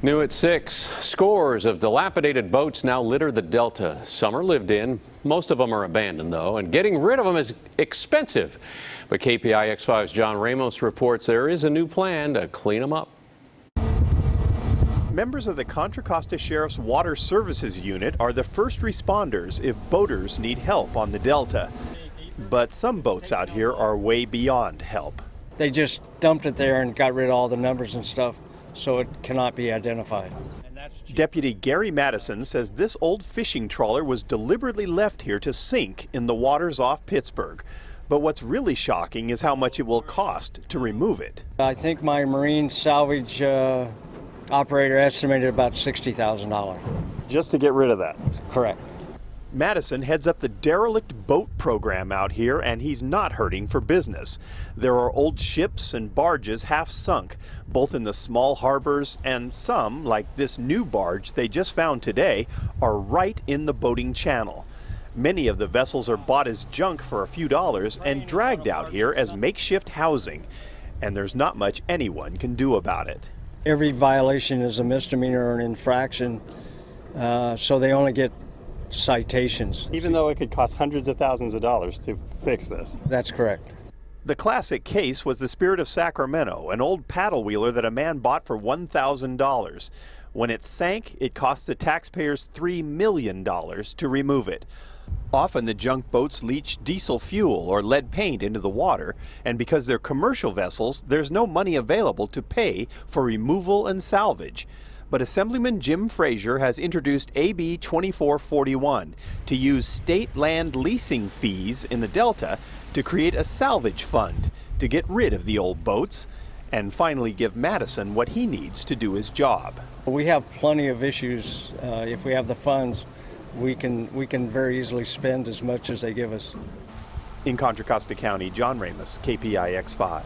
New at 6, scores of dilapidated boats now litter the Delta. Some are lived in, most of them are abandoned though, and getting rid of them is expensive. But KPIX5's John Ramos reports there is a new plan to clean them up. Members of the Contra Costa Sheriff's Water Services Unit are the first responders if boaters need help on the Delta. But some boats out here are way beyond help. They just dumped it there and got rid of all the numbers and stuff, so it cannot be identified. Deputy Gary Madison says this old fishing trawler was deliberately left here to sink in the waters off Pittsburgh. But what's really shocking is how much it will cost to remove it. I think my marine salvage operator estimated about $60,000. Just to get rid of that? Correct. Madison heads up the Derelict boat program out here, and he's not hurting for business. There are old ships and barges half sunk, both in the small harbors, and some, like this new barge they just found today, are right in the boating channel. Many of the vessels are bought as junk for a few dollars and dragged out here as makeshift housing, and there's not much anyone can do about it. Every violation is a misdemeanor or an infraction, so they only get citations. Even though it could cost hundreds of thousands of dollars to fix this. That's correct. The classic case was the Spirit of Sacramento, an old paddle wheeler that a man bought for $1,000. When it sank, it cost the taxpayers $3 million to remove it. Often the junk boats leach diesel fuel or lead paint into the water, and because they're commercial vessels, there's no money available to pay for removal and salvage. But Assemblyman Jim Frazier has introduced AB 2441 to use state land leasing fees in the Delta to create a salvage fund to get rid of the old boats and finally give Madison what he needs to do his job. We have plenty of issues. If we have the funds, we can very easily spend as much as they give us. In Contra Costa County, John Ramos, KPIX 5.